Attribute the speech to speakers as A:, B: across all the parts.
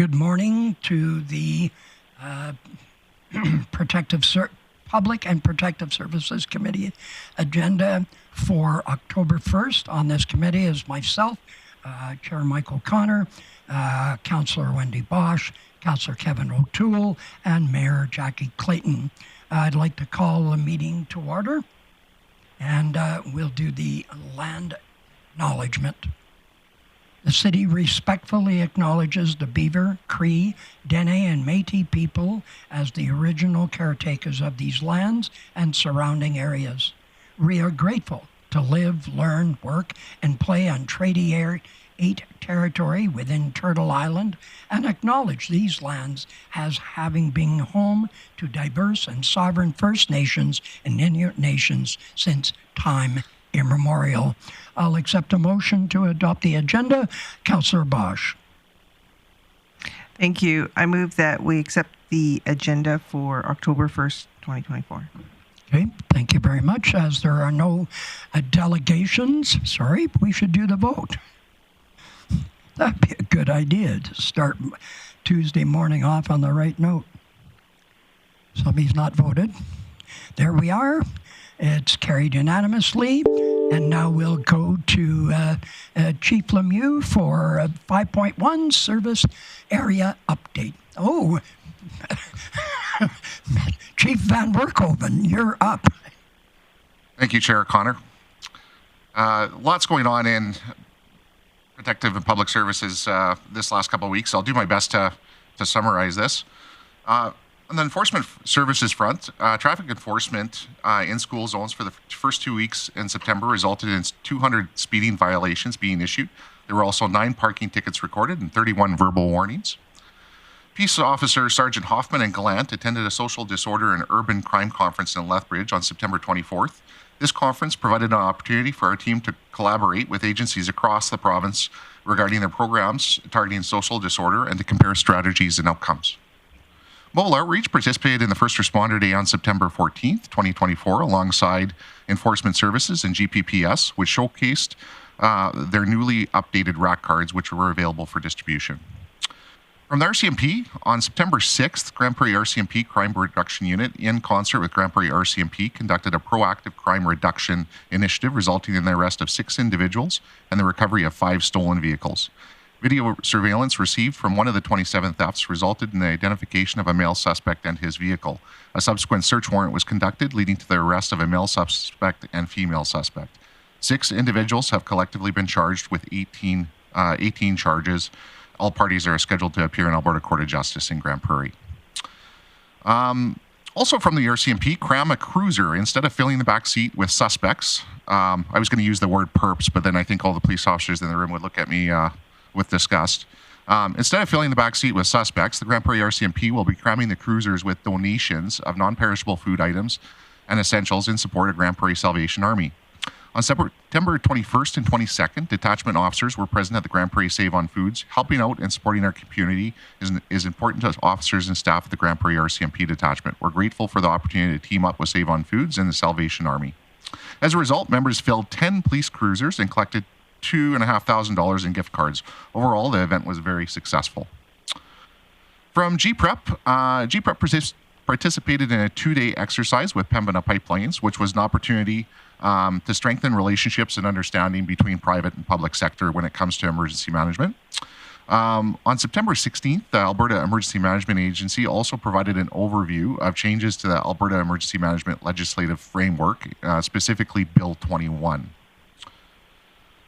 A: Good morning to the Public and Protective Services Committee. Agenda for October 1st on this committee is myself, Chair Michael Connor, Councillor Wendy Bosch, Councillor Kevin O'Toole, and Mayor Jackie Clayton. I'd like to call the meeting to order, and we'll do the land acknowledgement. The city respectfully acknowledges the Beaver, Cree, Dene, and Métis people as the original caretakers of these lands and surrounding areas. We are grateful to live, learn, work, and play on Treaty 8 territory within Turtle Island and acknowledge these lands as having been home to diverse and sovereign First Nations and Inuit nations since time immemorial. I'll accept a motion to adopt the agenda. Councillor Bosch.
B: Thank you. I move that we accept the agenda for October 1st, 2024.
A: Okay, thank you very much. As there are no delegations, we should do the vote. That'd be a good idea to start Tuesday morning off on the right note. Somebody's not voted. There we are. It's carried unanimously. And now we'll go to Chief Lemieux for 5.1 Service Area Update. Oh, Chief Van Werkhoven, you're up.
C: Thank you, Chair Connor. Lots going on in protective and public services this last couple of weeks. I'll do my best to summarize this. On the enforcement services front, traffic enforcement in school zones for the first 2 weeks in September resulted in 200 speeding violations being issued. There were also 9 parking tickets recorded and 31 verbal warnings. Peace Officer Sergeant Hoffman and Gallant attended a social disorder and urban crime conference in Lethbridge on September 24th. This conference provided an opportunity for our team to collaborate with agencies across the province regarding their programs targeting social disorder and to compare strategies and outcomes. Mobile Outreach participated in the First Responder Day on September 14th, 2024, alongside Enforcement Services and GPPS, which showcased their newly updated rack cards, which were available for distribution. From the RCMP, on September 6th, Grande Prairie RCMP Crime Reduction Unit, in concert with Grande Prairie RCMP, conducted a proactive crime reduction initiative, resulting in the arrest of 6 individuals and the recovery of 5 stolen vehicles. Video surveillance received from one of the 27 thefts resulted in the identification of a male suspect and his vehicle. A subsequent search warrant was conducted, leading to the arrest of a male suspect and female suspect. 6 individuals have collectively been charged with 18 charges. All parties are scheduled to appear in Alberta Court of Justice in Grande Prairie. Also from the RCMP, cram a cruiser instead of filling the back seat with suspects. I was going to use the word perps, but then I think all the police officers in the room would look at me with disgust. Instead of filling the back seat with suspects, the Grande Prairie RCMP will be cramming the cruisers with donations of non-perishable food items and essentials in support of Grande Prairie Salvation Army. On September 21st and 22nd, detachment officers were present at the Grande Prairie Save on Foods. Helping out and supporting our community is important to officers and staff at the Grande Prairie RCMP detachment. We're grateful for the opportunity to team up with Save on Foods and the Salvation Army. As a result, members filled 10 police cruisers and collected $2,500 in gift cards. Overall, the event was very successful. From GPREP, GPREP participated in a 2-day exercise with Pembina Pipelines, which was an opportunity to strengthen relationships and understanding between private and public sector when it comes to emergency management. On September 16th, the Alberta Emergency Management Agency also provided an overview of changes to the Alberta Emergency Management Legislative Framework, specifically Bill 21.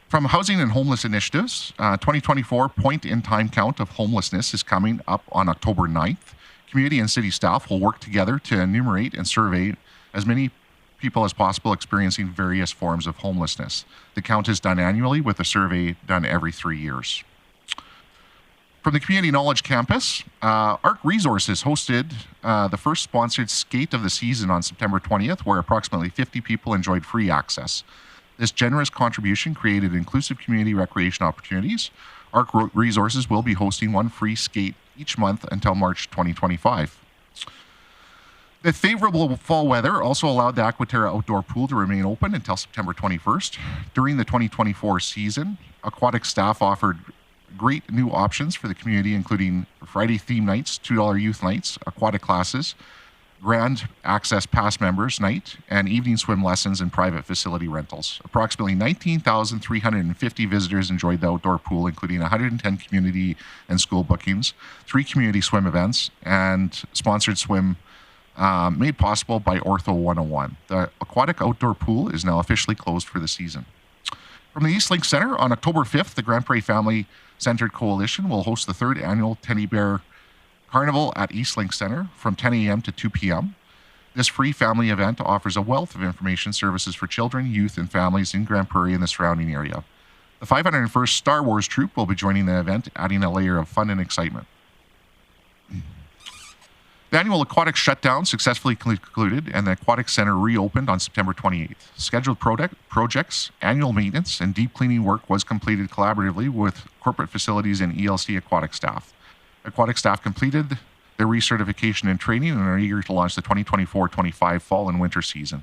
C: From Housing and Homeless Initiatives, 2024 point-in-time count of homelessness is coming up on October 9th. Community and city staff will work together to enumerate and survey as many people as possible experiencing various forms of homelessness. The count is done annually, with a survey done every 3 years. From the Community Knowledge Campus, ARC Resources hosted the first sponsored skate of the season on September 20th, where approximately 50 people enjoyed free access. This generous contribution created inclusive community recreation opportunities. ARC Resources will be hosting one free skate each month until March 2025. The favorable fall weather also allowed the Aquaterra outdoor pool to remain open until September 21st. During the 2024 season, aquatic staff offered great new options for the community, including Friday theme nights, $2 youth nights, aquatic classes, Grand Access Pass members night, and evening swim lessons and private facility rentals. Approximately 19,350 visitors enjoyed the outdoor pool, including 110 community and school bookings, 3 community swim events, and sponsored swim made possible by Ortho 101. The aquatic outdoor pool is now officially closed for the season. From the Eastlink Center, on October 5th, the Grande Prairie Family Centered Coalition will host the 3rd annual Teddy Bear Carnival at Eastlink Center from 10 a.m. to 2 p.m. This free family event offers a wealth of information services for children, youth, and families in Grande Prairie and the surrounding area. The 501st Star Wars Troop will be joining the event, adding a layer of fun and excitement. The annual aquatic shutdown successfully concluded, and the Aquatic Center reopened on September 28th. Scheduled projects, annual maintenance, and deep cleaning work was completed collaboratively with corporate facilities and ELC aquatic staff. Aquatic staff completed their recertification and training and are eager to launch the 2024-25 fall and winter season.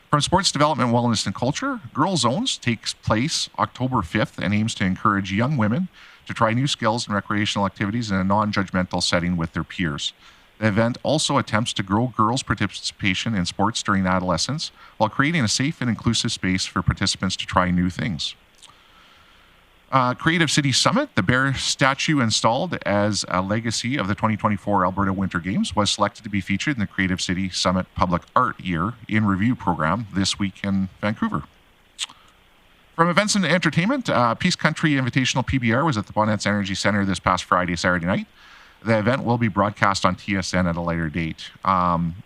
C: From Sports Development, Wellness, and Culture, Girl Zones takes place October 5th and aims to encourage young women to try new skills and recreational activities in a non-judgmental setting with their peers. The event also attempts to grow girls' participation in sports during adolescence while creating a safe and inclusive space for participants to try new things. Creative City Summit, the bear statue installed as a legacy of the 2024 Alberta Winter Games, was selected to be featured in the Creative City Summit Public Art Year in Review program this week in Vancouver. From events and entertainment, Peace Country Invitational PBR was at the Bonnettes Energy Center this past Saturday night. The event will be broadcast on TSN at a later date.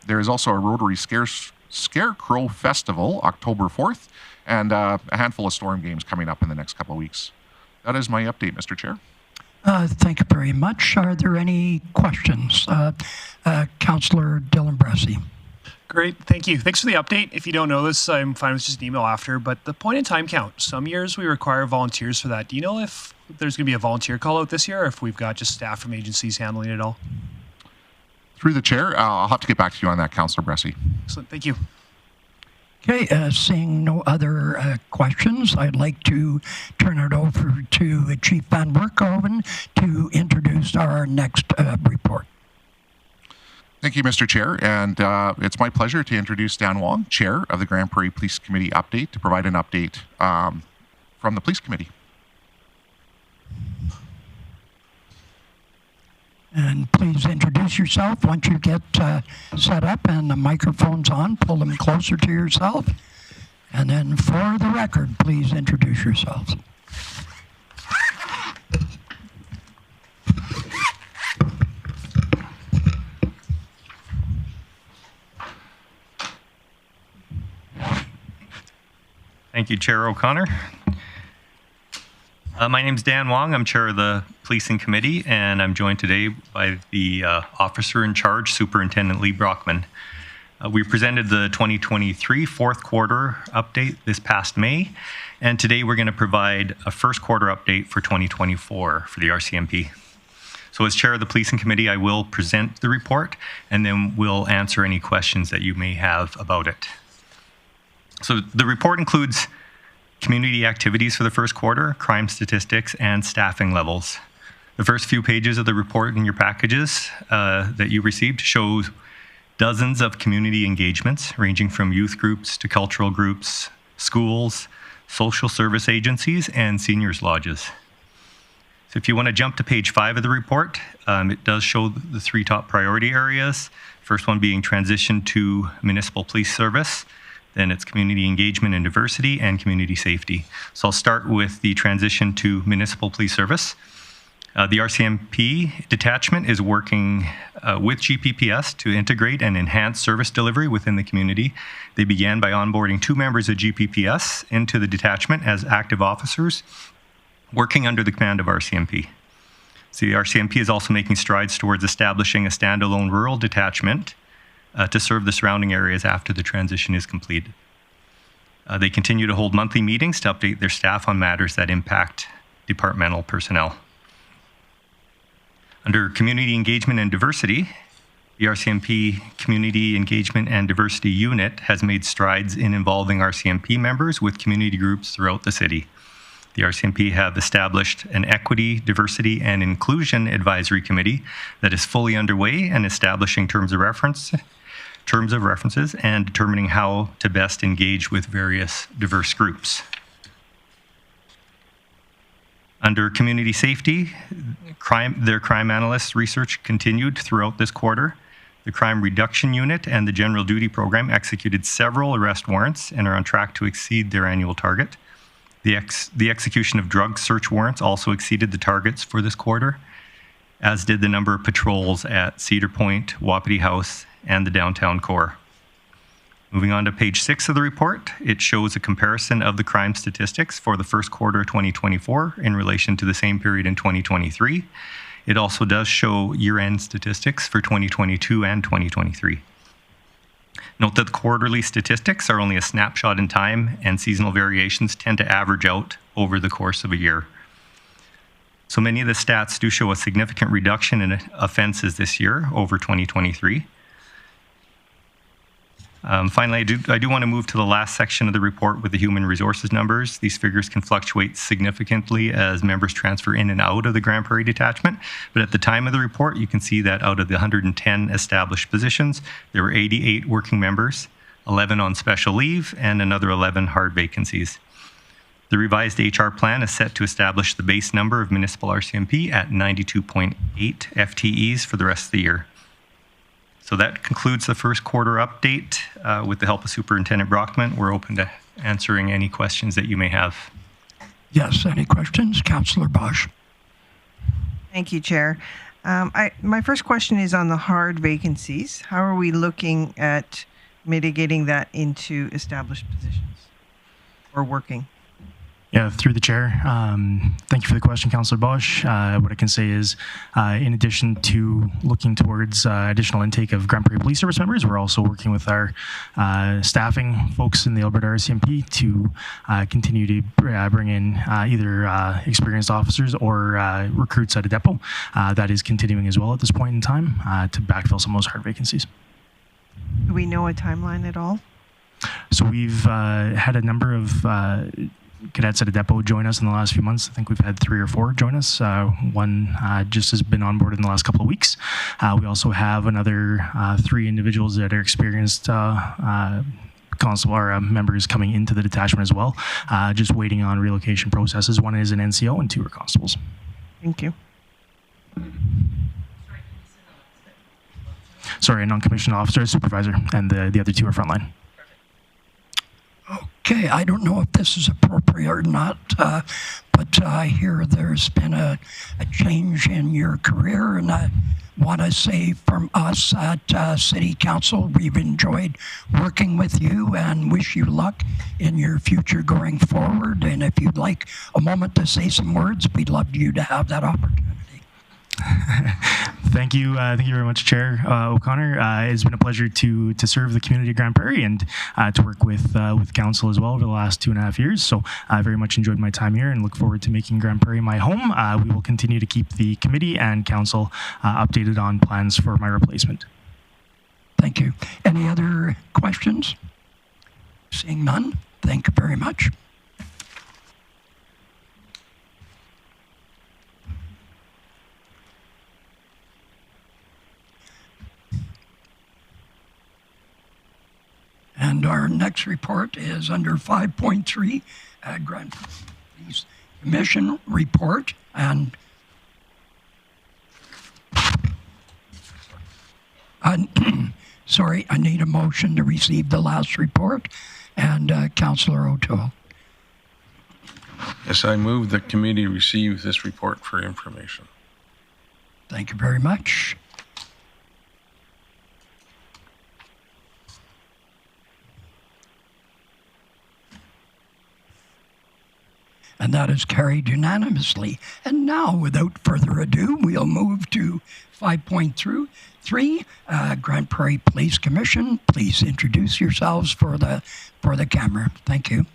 C: There is also a Rotary Scarecrow Festival October 4th and a handful of storm games coming up in the next couple of weeks. That is my update, Mr. Chair.
A: Thank you very much. Are there any questions? Councillor Dylan Bressy.
D: Great, thank you. Thanks for the update. If you don't know this, I'm fine with just an email after, but the point in time count, some years we require volunteers for that. Do you know if there's going to be a volunteer call out this year, or if we've got just staff from agencies handling it all?
C: Through the chair, I'll have to get back to you on that, Councillor Bressy.
D: Excellent, thank you.
A: Okay, seeing no other questions, I'd like to turn it over to Chief Van Werkhoven to introduce our next report.
C: Thank you, Mr. Chair, and it's my pleasure to introduce Dan Wong, Chair of the Grande Prairie Police Committee Update, to provide an update from the Police Committee.
A: And please introduce yourself once you get set up and the microphone's on. Pull them closer to yourself. And then for the record, please introduce yourselves.
E: Thank you, Chair O'Connor. My name is Dan Wong. I'm Chair of the Policing Committee, and I'm joined today by the Officer in Charge, Superintendent Lee Brockman. We presented the 2023 fourth quarter update this past May, and today we're going to provide a first quarter update for 2024 for the RCMP. So as Chair of the Policing Committee, I will present the report, and then we'll answer any questions that you may have about it. So the report includes community activities for the first quarter, crime statistics, and staffing levels. The first few pages of the report in your packages that you received show dozens of community engagements ranging from youth groups to cultural groups, schools, social service agencies, and seniors lodges. So if you want to jump to page 5 of the report, it does show the 3 top priority areas. First one being transition to municipal police service. Then it's community engagement and diversity and community safety. So I'll start with the transition to municipal police service. The RCMP detachment is working with GPPS to integrate and enhance service delivery within the community. They began by onboarding 2 members of GPPS into the detachment as active officers working under the command of RCMP. So the RCMP is also making strides towards establishing a standalone rural detachment to serve the surrounding areas after the transition is completed. They continue to hold monthly meetings to update their staff on matters that impact departmental personnel. Under Community Engagement and Diversity, the RCMP Community Engagement and Diversity Unit has made strides in involving RCMP members with community groups throughout the city. The RCMP have established an Equity, Diversity, and Inclusion Advisory Committee that is fully underway and establishing terms of references and determining how to best engage with various diverse groups. Under community safety, their crime analyst research continued throughout this quarter. The Crime Reduction Unit and the General Duty Program executed several arrest warrants and are on track to exceed their annual target. The execution of drug search warrants also exceeded the targets for this quarter, as did the number of patrols at Cedar Point, Wapiti House, and the downtown core. Moving on to page 6 of the report, it shows a comparison of the crime statistics for the first quarter of 2024 in relation to the same period in 2023. It also does show year-end statistics for 2022 and 2023. Note that the quarterly statistics are only a snapshot in time, and seasonal variations tend to average out over the course of a year. So many of the stats do show a significant reduction in offenses this year over 2023. Finally, I do want to move to the last section of the report with the human resources numbers. These figures can fluctuate significantly as members transfer in and out of the Grande Prairie detachment. But at the time of the report, you can see that out of the 110 established positions, there were 88 working members, 11 on special leave, and another 11 hard vacancies. The revised HR plan is set to establish the base number of municipal RCMP at 92.8 FTEs for the rest of the year. So that concludes the first quarter update. With the help of Superintendent Brockman, we're open to answering any questions that you may have.
A: Yes, any questions? Councillor Bosch.
B: Thank you, Chair. My first question is on the hard vacancies. How are we looking at mitigating that into established positions or working?
F: Yeah, through the chair. Thank you for the question, Councillor Bosch. What I can say is, in addition to looking towards additional intake of Grande Prairie Police Service members, we're also working with our staffing folks in the Alberta RCMP to continue to bring in either experienced officers or recruits at a depot. That is continuing as well at this point in time to backfill some of those hard vacancies.
B: Do we know a timeline at all?
F: So we've had a number of cadets at a depot join us in the last few months. I think we've had 3 or 4 join us. One just has been on board in the last couple of weeks. We also have another 3 individuals that are experienced constable or members coming into the detachment as well, just waiting on relocation processes. 1 is an NCO and 2 are constables.
B: Thank you.
F: Sorry, a non-commissioned officer, a supervisor, and the other 2 are frontline.
A: Okay, I don't know if this is appropriate or not, but I hear there's been a change in your career, and I want to say from us at City Council, we've enjoyed working with you and wish you luck in your future going forward. And if you'd like a moment to say some words, we'd love you to have that opportunity.
F: Thank you very much, Chair O'Connor. It's been a pleasure to serve the community of Grande Prairie and to work with Council as well over the last 2.5 years. So I very much enjoyed my time here and look forward to making Grande Prairie my home. We will continue to keep the committee and Council updated on plans for my replacement.
A: Thank you. Any other questions? Seeing none, thank you very much. And our next report is under 5.3, Grande Prairie Commission report. And sorry, I need a motion to receive the last report. And Councillor O'Toole.
G: Yes, I move the committee receive this report for information.
A: Thank you very much. And that is carried unanimously. And now, without further ado, we'll move to 5.3, Grande Prairie Police Commission. Please introduce yourselves for the camera. Thank you.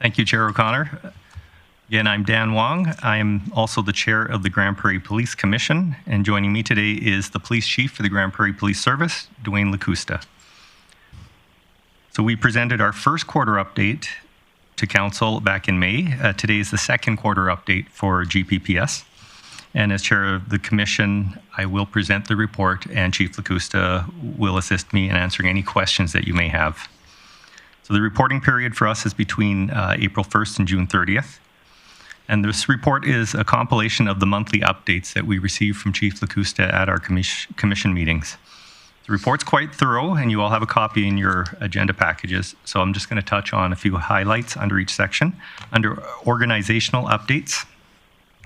E: Thank you, Chair O'Connor. Again, I'm Dan Wong. I'm also the chair of the Grande Prairie Police Commission, and joining me today is the police chief for the Grande Prairie Police Service, Dwayne Lacusta. So we presented our first quarter update to Council back in May. Today is the second quarter update for GPPS. And as Chair of the Commission, I will present the report, and Chief Lacusta will assist me in answering any questions that you may have. So the reporting period for us is between April 1st and June 30th. And this report is a compilation of the monthly updates that we receive from Chief Lacusta at our commission meetings. The report's quite thorough, and you all have a copy in your agenda packages. So I'm just going to touch on a few highlights under each section. Under organizational updates,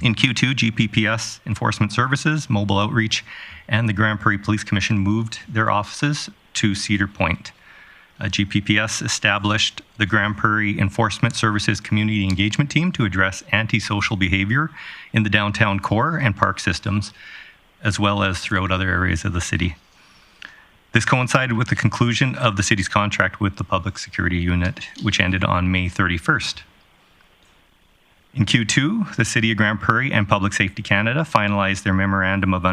E: in Q2, GPPS Enforcement Services, Mobile Outreach, and the Grande Prairie Police Commission moved their offices to Cedar Point. GPPS established the Grande Prairie Enforcement Services Community Engagement Team to address antisocial behavior in the downtown core and park systems, as well as throughout other areas of the city. This coincided with the conclusion of the city's contract with the Public Security Unit, which ended on May 31st. In Q2, the City of Grande Prairie and Public Safety Canada finalized their memorandum of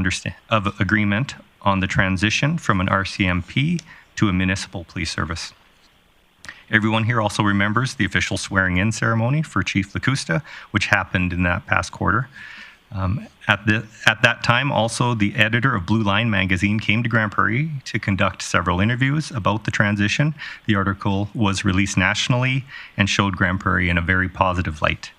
E: agreement on the transition from an RCMP to a municipal police service. Everyone here also remembers the official swearing-in ceremony for Chief Lacusta, which happened in that past quarter. At that time, also, the editor of Blue Line magazine came to Grande Prairie to conduct several interviews about the transition. The article was released nationally and showed Grande Prairie in a very positive light.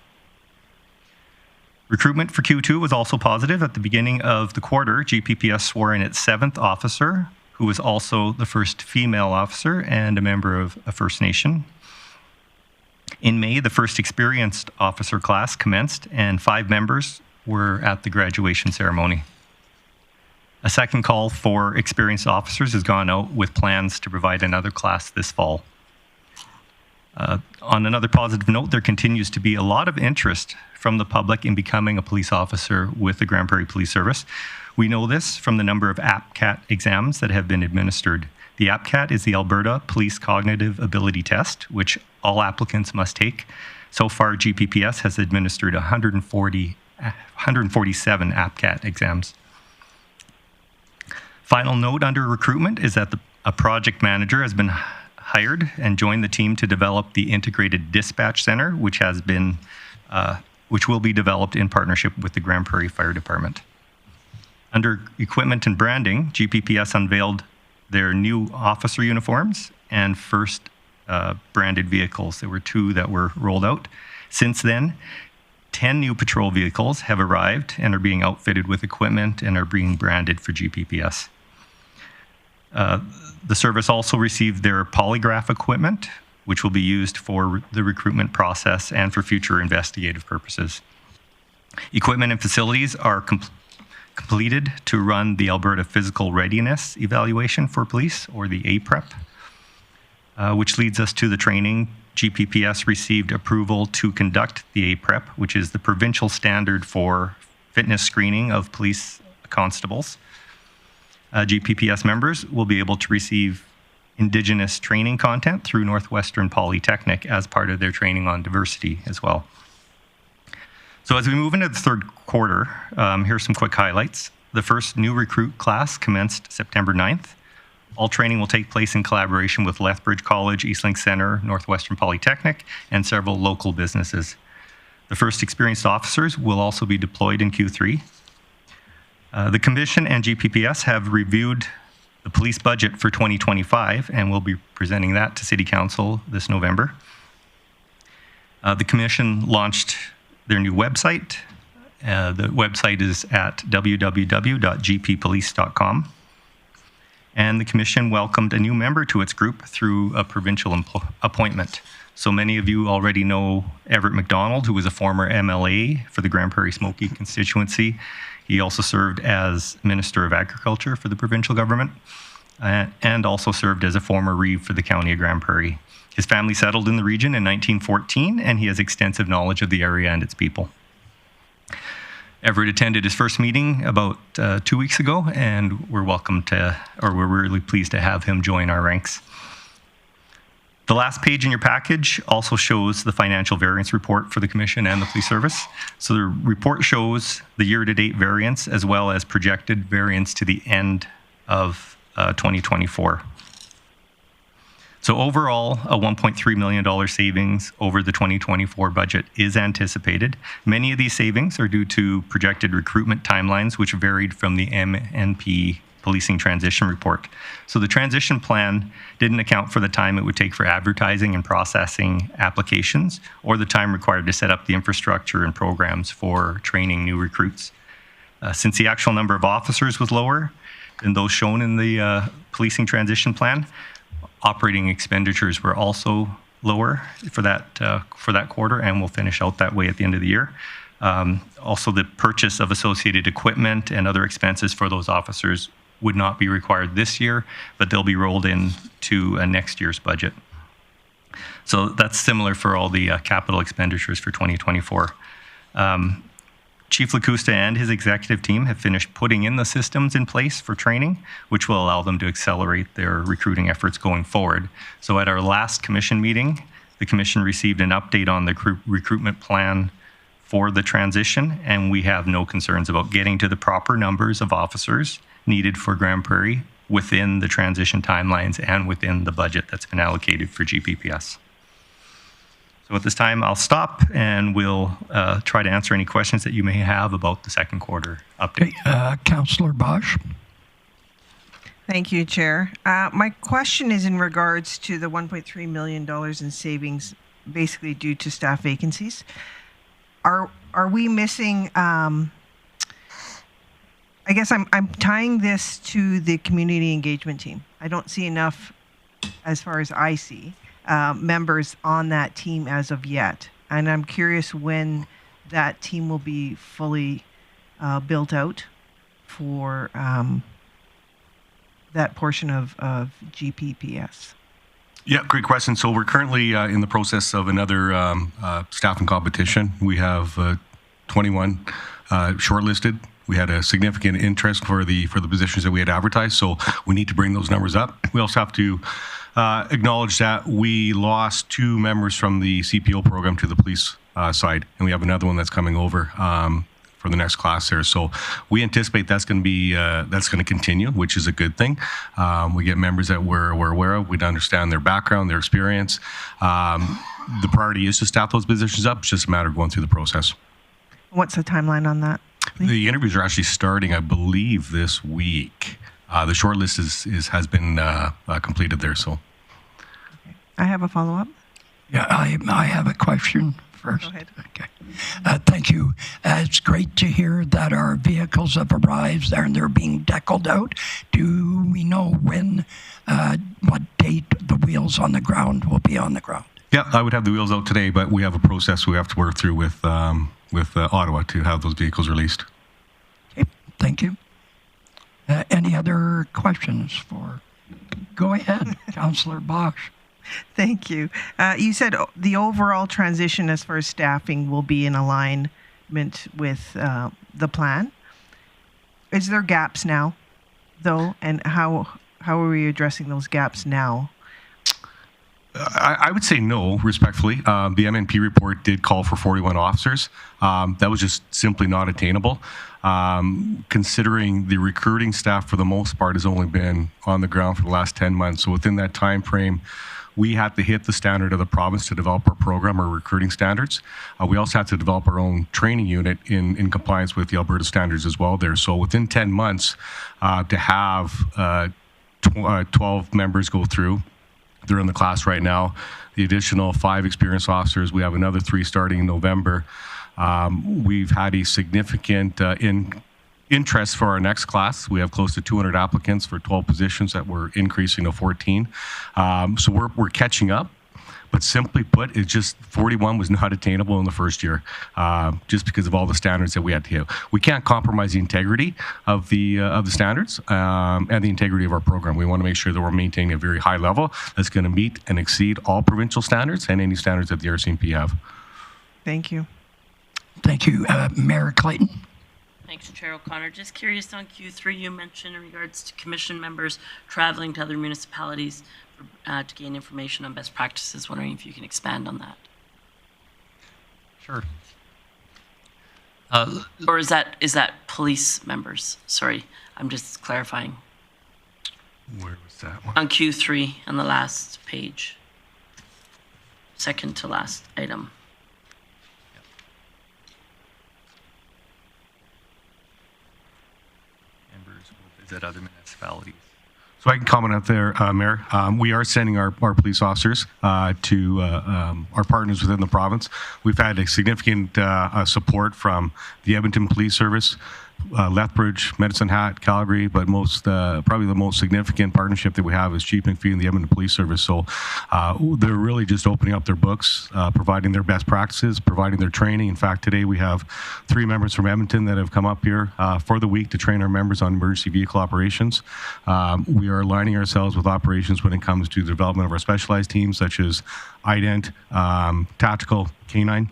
E: Recruitment for Q2 was also positive. At the beginning of the quarter, GPPS swore in its 7th officer, who was also the first female officer and a member of a First Nation. In May, the first experienced officer class commenced, and 5 members were at the graduation ceremony. A second call for experienced officers has gone out with plans to provide another class this fall. On another positive note, there continues to be a lot of interest from the public in becoming a police officer with the Grande Prairie Police Service. We know this from the number of APCAT exams that have been administered. The APCAT is the Alberta Police Cognitive Ability Test, which all applicants must take. So far, GPPS has administered 147 APCAT exams. Final note under recruitment is that a project manager has been hired and joined the team to develop the Integrated Dispatch Center, which will be developed in partnership with the Grande Prairie Fire Department. Under equipment and branding, GPPS unveiled their new officer uniforms and first branded vehicles. There were 2 that were rolled out. Since then, 10 new patrol vehicles have arrived and are being outfitted with equipment and are being branded for GPPS. The service also received their polygraph equipment, which will be used for the recruitment process and for future investigative purposes. Equipment and facilities are completed to run the Alberta Physical Readiness Evaluation for Police, or the APREP, which leads us to the training. GPPS received approval to conduct the APREP, which is the provincial standard for fitness screening of police constables. GPPS members will be able to receive Indigenous training content through Northwestern Polytechnic as part of their training on diversity as well. So as we move into the third quarter, here's some quick highlights. The first new recruit class commenced September 9th. All training will take place in collaboration with Lethbridge College, Eastlink Center, Northwestern Polytechnic, and several local businesses. The first experienced officers will also be deployed in Q3. The Commission and GPPS have reviewed the police budget for 2025, and we'll be presenting that to City Council this November. The Commission launched their new website. The website is at www.gppolice.com. And the Commission welcomed a new member to its group through a provincial appointment. So many of you already know Everett McDonald, who was a former MLA for the Grande Prairie Smoky constituency. He also served as Minister of Agriculture for the provincial government and also served as a former reeve for the County of Grande Prairie. His family settled in the region in 1914, and he has extensive knowledge of the area and its people. Everett attended his first meeting about 2 weeks ago, and we're really pleased to have him join our ranks. The last page in your package also shows the financial variance report for the Commission and the Police Service. So the report shows the year-to-date variance as well as projected variance to the end of 2024. So overall, a $1.3 million savings over the 2024 budget is anticipated. Many of these savings are due to projected recruitment timelines, which varied from the MNP Policing Transition Report. So the transition plan didn't account for the time it would take for advertising and processing applications, or the time required to set up the infrastructure and programs for training new recruits. Since the actual number of officers was lower than those shown in the policing transition plan, operating expenditures were also lower for that quarter, and will finish out that way at the end of the year. Also, the purchase of associated equipment and other expenses for those officers would not be required this year, but they'll be rolled into next year's budget. So that's similar for all the capital expenditures for 2024. Chief Lacusta and his executive team have finished putting in the systems in place for training, which will allow them to accelerate their recruiting efforts going forward. So at our last commission meeting, the commission received an update on the recruitment plan for the transition, and we have no concerns about getting to the proper numbers of officers needed for Grande Prairie within the transition timelines and within the budget that's been allocated for GPPS. So at this time, I'll stop, and we'll try to answer any questions that you may have about the second quarter update.
A: Councillor Bosch.
B: Thank you, Chair. My question is in regards to the $1.3 million in savings, basically due to staff vacancies. Are we missing? I guess I'm tying this to the community engagement team. I don't see enough, as far as I see, members on that team as of yet, and I'm curious when that team will be fully built out for that portion of GPPS.
H: Yeah, great question. So we're currently in the process of another staffing competition. We have 21 shortlisted. We had a significant interest for the positions that we had advertised, so we need to bring those numbers up. We also have to acknowledge that we lost 2 members from the CPO program to the police side, and we have another one that's coming over for the next class there. So we anticipate that's going to continue, which is a good thing. We get members that we're aware of. We understand their background, their experience. The priority is to staff those positions up. It's just a matter of going through the process.
B: What's the timeline on that, please?
H: The interviews are actually starting, I believe, this week. The short list has been completed there. So,
B: okay. I have a follow-up.
A: Yeah, I have a question first.
B: Go ahead.
A: Okay. Thank you. It's great to hear that our vehicles have arrived and they're being deckled out. Do we know when, what date the wheels on the ground will be on the ground?
H: Yeah, I would have the wheels out today, but we have a process we have to work through with Ottawa to have those vehicles released.
A: Okay, thank you. Any other questions for? Go ahead, Councillor Bosch.
B: Thank you. You said the overall transition as far as staffing will be in alignment with the plan. Is there gaps now, though, and how are we addressing those gaps now?
H: I would say no, respectfully. The MNP report did call for 41 officers. That was just simply not attainable. Considering the recruiting staff, for the most part, has only been on the ground for the last 10 months. So within that time frame, we had to hit the standard of the province to develop our program, our recruiting standards. We also had to develop our own training unit in compliance with the Alberta standards as well there. So within 10 months, to have 12 members go through, they're in the class right now. The additional 5 experienced officers, we have another 3 starting in November. We've had a significant interest for our next class. We have close to 200 applicants for 12 positions that we're increasing to 14. So we're catching up. But simply put, it's just 41 was not attainable in the first year, just because of all the standards that we had to hit. We can't compromise the integrity of the standards and the integrity of our program. We want to make sure that we're maintaining a very high level that's going to meet and exceed all provincial standards and any standards that the RCMP have.
B: Thank you.
A: Thank you. Mayor Clayton.
I: Thanks, Chair O'Connor. Just curious on Q3, you mentioned in regards to commission members traveling to other municipalities to gain information on best practices. Wondering if you can expand on that.
E: Sure.
I: Or is that police members? Sorry, I'm just clarifying.
H: Where was that one?
I: On Q3 on the last page. Second to last item.
E: Members will visit other municipalities.
H: So I can comment out there, Mayor. We are sending our police officers to our partners within the province. We've had a significant support from the Edmonton Police Service, Lethbridge, Medicine Hat, Calgary, but probably the most significant partnership that we have is Chief McPhee and the Edmonton Police Service. So they're really just opening up their books, providing their best practices, providing their training. In fact, today we have 3 members from Edmonton that have come up here for the week to train our members on emergency vehicle operations. We are aligning ourselves with operations when it comes to the development of our specialized teams, such as IDENT, Tactical, Canine.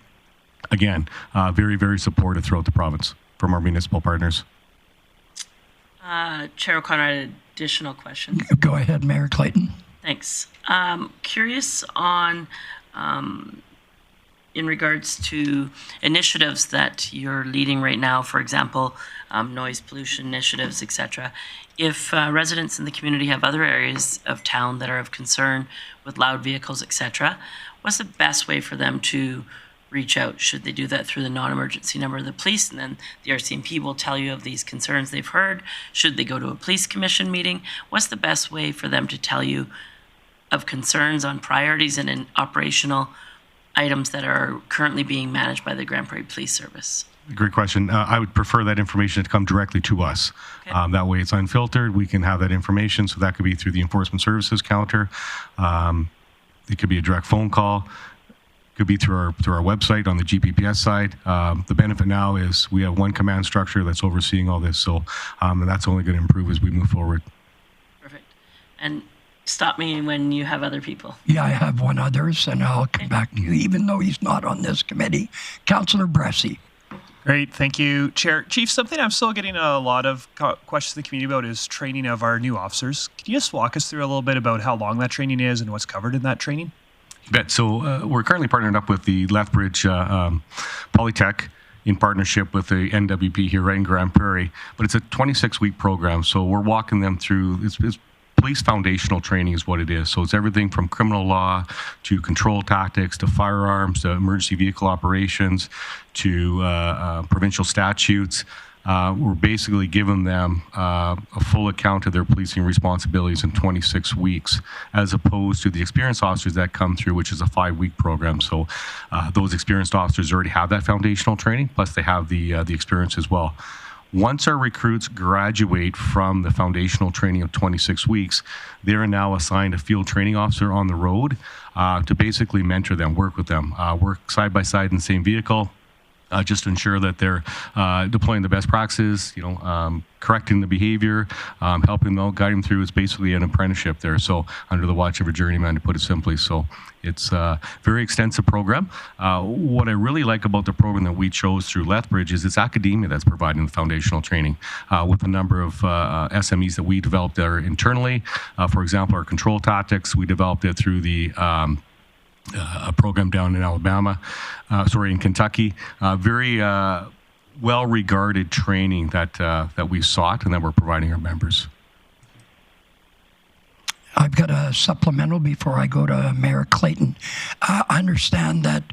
H: Again, very, very supportive throughout the province from our municipal partners.
I: Chair O'Connor, I had an additional question.
A: Go ahead, Mayor Clayton.
I: Thanks. Curious on, in regards to initiatives that you're leading right now, for example, noise pollution initiatives, etc. If residents in the community have other areas of town that are of concern with loud vehicles, etc., what's the best way for them to reach out? Should they do that through the non-emergency number of the police, and then the RCMP will tell you of these concerns they've heard? Should they go to a police commission meeting? What's the best way for them to tell you of concerns on priorities and in operational items that are currently being managed by the Grande Prairie Police Service?
H: Great question. I would prefer that information to come directly to us.
I: Okay.
H: That way it's unfiltered. We can have that information. So that could be through the Enforcement Services counter. It could be a direct phone call. Could be through our website on the GPPS side. The benefit now is we have one command structure that's overseeing all this. So and that's only going to improve as we move forward.
I: Perfect. And stop me when you have other people.
A: Yeah, I have one others, and I'll come back to you, even though he's not on this committee. Councillor Bressie.
D: Great, thank you, Chair. Chief, something I'm still getting a lot of questions in the community about is training of our new officers. Can you just walk us through a little bit about how long that training is and what's covered in that training?
H: You bet. So we're currently partnered up with the Lethbridge Polytech in partnership with the NWP here right in Grande Prairie. But it's a 26-week program. So we're walking them through, it's police foundational training is what it is. So it's everything from criminal law to control tactics to firearms to emergency vehicle operations to provincial statutes. We're basically giving them a full account of their policing responsibilities in 26 weeks, as opposed to the experienced officers that come through, which is a 5-week program. So those experienced officers already have that foundational training, plus they have the experience as well. Once our recruits graduate from the foundational training of 26 weeks, they are now assigned a field training officer on the road to basically mentor them, work with them, work side by side in the same vehicle, just to ensure that they're deploying the best practices, correcting the behavior, helping them, guiding them through. It's basically an apprenticeship there. So under the watch of a journeyman, to put it simply. So it's a very extensive program. What I really like about the program that we chose through Lethbridge is it's academia that's providing the foundational training with a number of SMEs that we developed there internally. For example, our control tactics, we developed it through the a program down in in Kentucky. Very well-regarded training that we sought and that we're providing our members.
A: I've got a supplemental before I go to Mayor Clayton. I understand that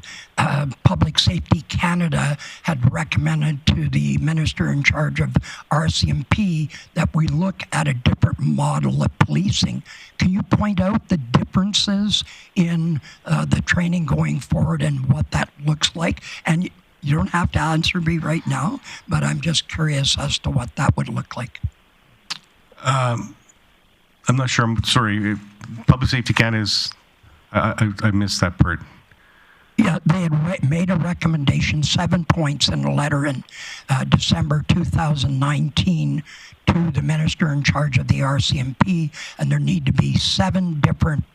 A: Public Safety Canada had recommended to the minister in charge of RCMP that we look at a different model of policing. Can you point out the differences in the training going forward and what that looks like? And you don't have to answer me right now, but I'm just curious as to what that would look like.
H: I'm not sure. I'm sorry. Public Safety Canada is. I missed that part.
A: Yeah, they had made a recommendation, 7 points in a letter in December 2019 to the minister in charge of the RCMP, and there need to be 7 different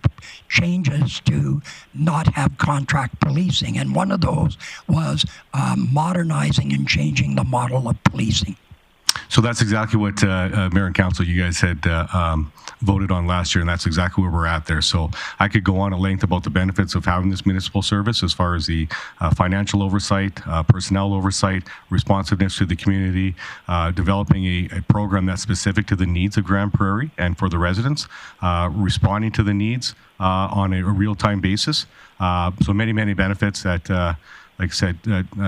A: changes to not have contract policing. And one of those was modernizing and changing the model of policing.
H: So that's exactly what Mayor and Council, you guys had voted on last year, and that's exactly where we're at there. So I could go on at length about the benefits of having this municipal service as far as the financial oversight, personnel oversight, responsiveness to the community, developing a program that's specific to the needs of Grande Prairie and for the residents, responding to the needs on a real-time basis. So many, many benefits that, like I said,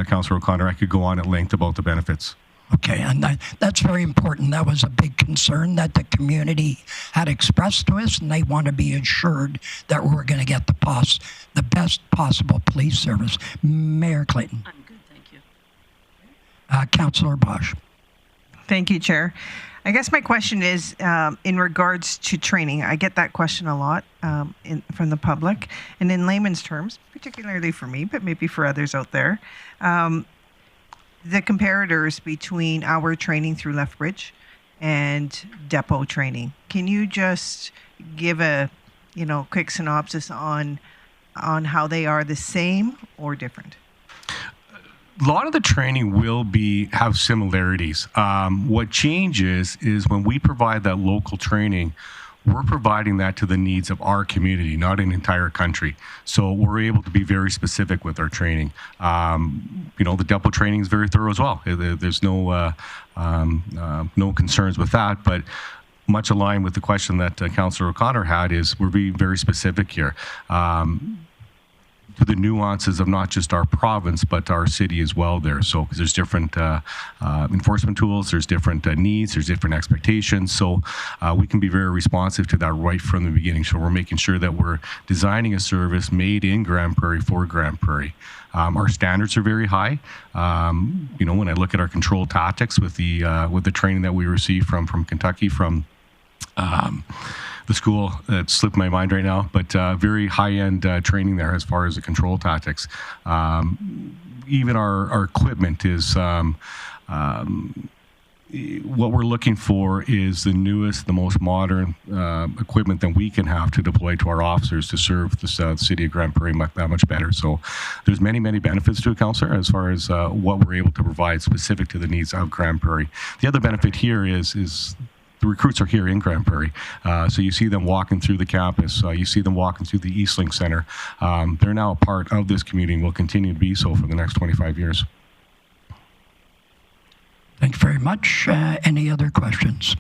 H: Councillor O'Connor, I could go on at length about the benefits.
A: Okay, and that's very important. That was a big concern that the community had expressed to us, and they want to be assured that we're going to get the best possible police service. Mayor Clayton.
I: I'm good, thank you.
A: Councillor Bosch.
B: Thank you, Chair. I guess my question is in regards to training. I get that question a lot from the public, and in layman's terms, particularly for me, but maybe for others out there. The comparators between our training through Lethbridge and depot training. Can you just give a quick synopsis on how they are the same or different?
H: A lot of the training will have similarities. What changes is when we provide that local training, we're providing that to the needs of our community, not an entire country. So we're able to be very specific with our training. The depot training is very thorough as well. There's no concerns with that, but much aligned with the question that Councillor O'Connor had is we're being very specific here. To the nuances of not just our province, but our city as well there. So, because there's different enforcement tools, there's different needs, there's different expectations. So we can be very responsive to that right from the beginning. So we're making sure that we're designing a service made in Grande Prairie for Grande Prairie. Our standards are very high. When I look at our control tactics with the training that we receive from Kentucky, from the school, it slipped my mind right now, but very high-end training there as far as the control tactics. Even our equipment is, what we're looking for is the newest, the most modern equipment that we can have to deploy to our officers to serve the city of Grande Prairie that much better. So there's many, many benefits to it, Councillor, as far as what we're able to provide specific to the needs of Grande Prairie. The other benefit here is the recruits are here in Grande Prairie. So you see them walking through the campus. You see them walking through the Eastlink Center. They're now a part of this community and will continue to be so for the next 25 years.
A: Thank you very much. Any other questions?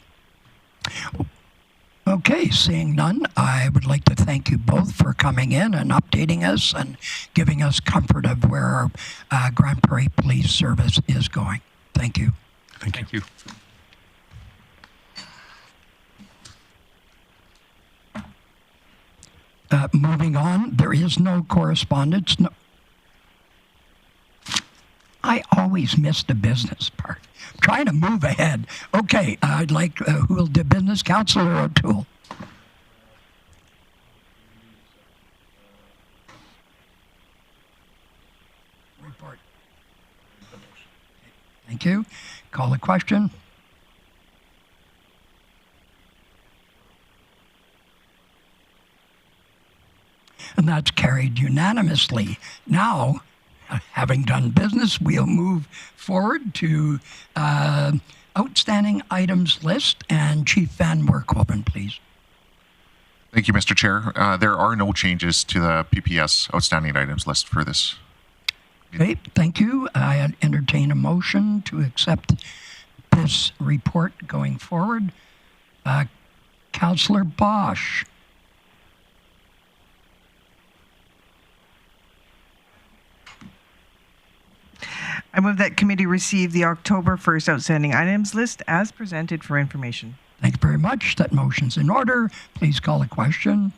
A: Okay, seeing none, I would like to thank you both for coming in and updating us and giving us comfort of where our Grande Prairie Police Service is going. Thank you.
H: Thank you.
A: Moving on, there is no correspondence. No. I always miss the business part. I'm trying to move ahead. Okay, I'd like, who will do business? Councillor O'Toole. Report. Thank you. Call the question. And that's carried unanimously. Now, having done business, we'll move forward to outstanding items list, and Chief Van Werkhoven, please.
C: Thank you, Mr. Chair. There are no changes to the PPS outstanding items list for this.
A: Okay, thank you. I entertain a motion to accept this report going forward. Councillor Bosch.
B: I move that committee receive the October 1st outstanding items list as presented for information.
A: Thank you very much. That motion's in order. Please call a question.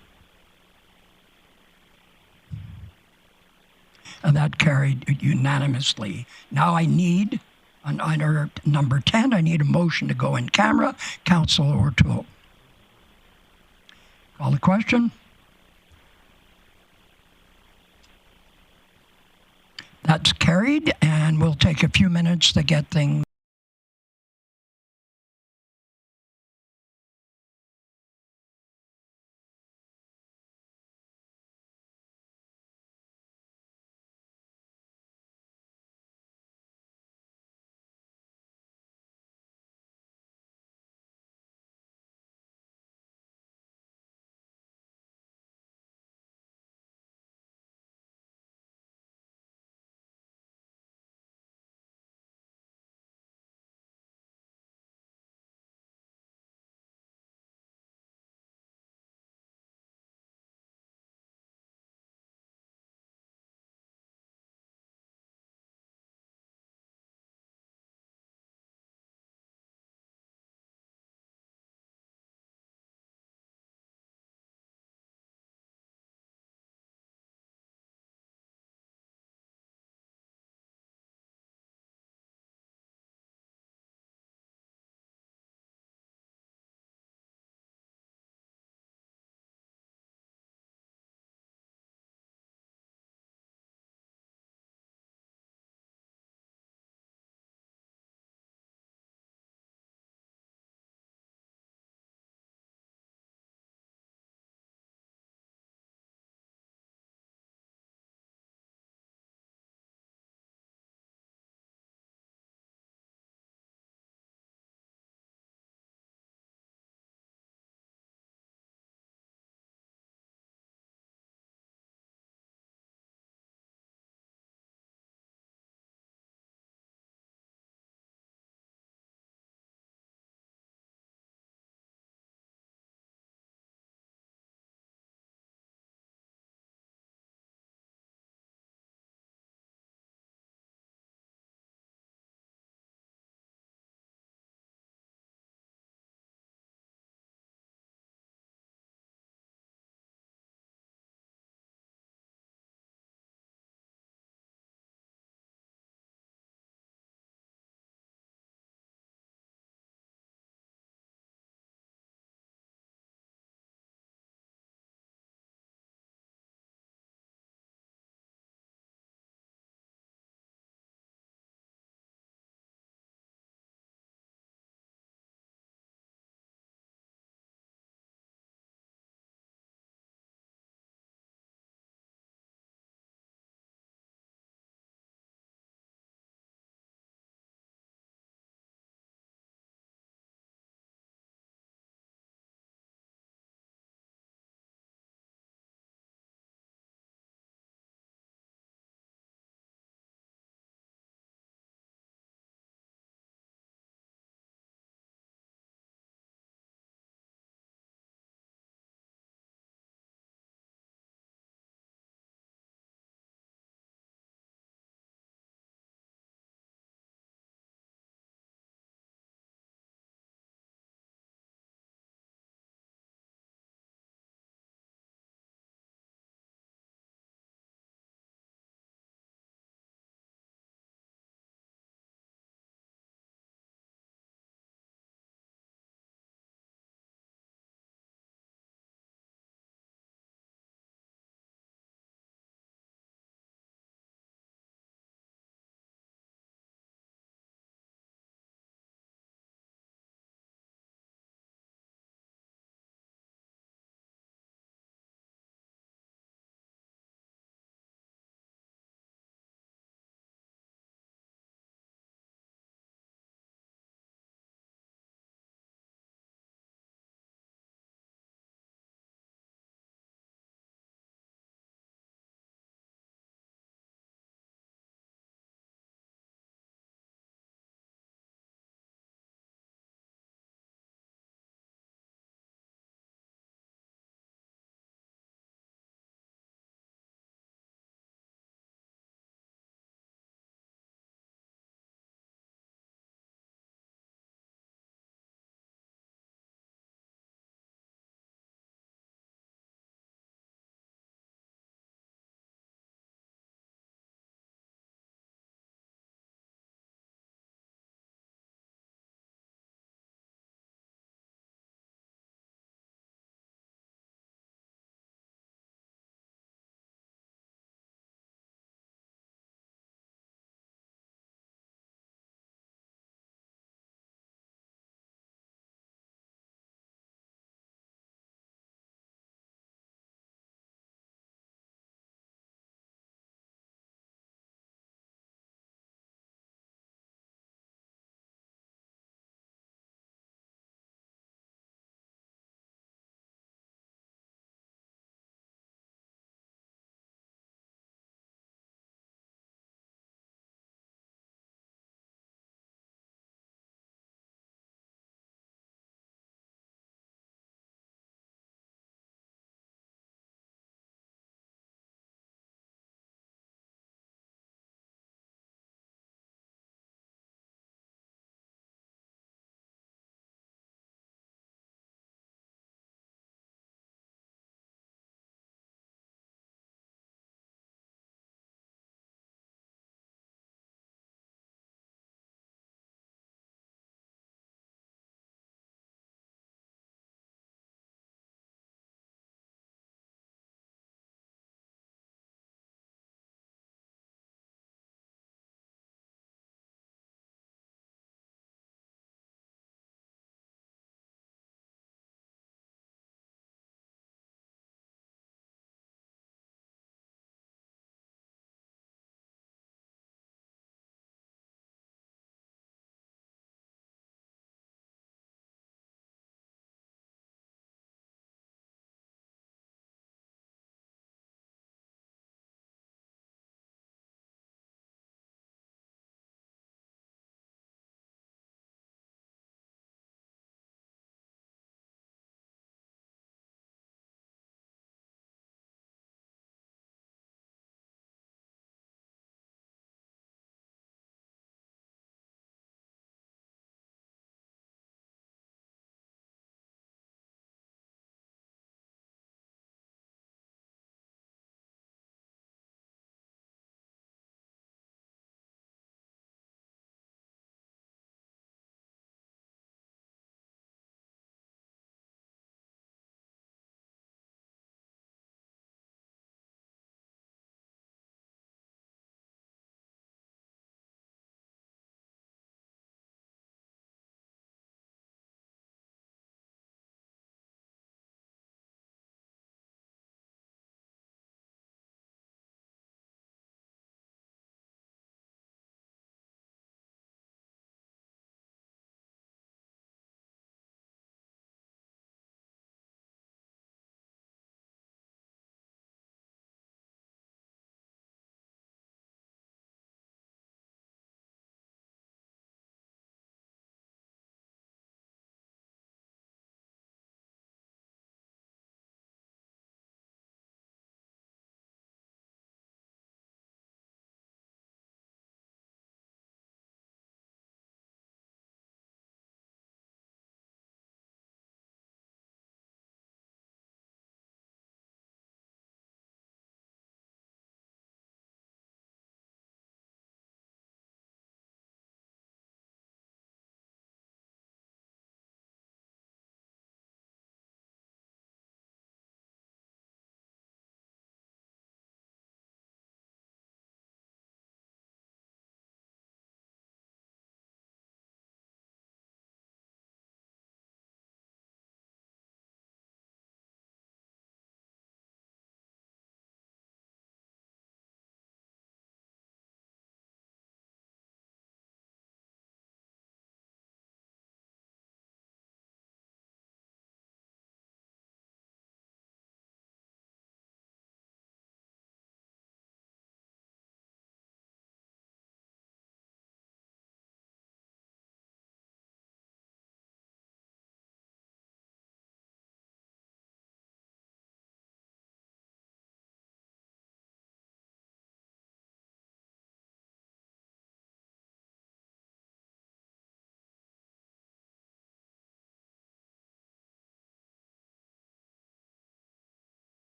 A: And that carried unanimously. Now I need, on item number 10, I need a motion to go in camera. Councillor O'Toole. Call the question. That's carried, and we'll take a few minutes to get things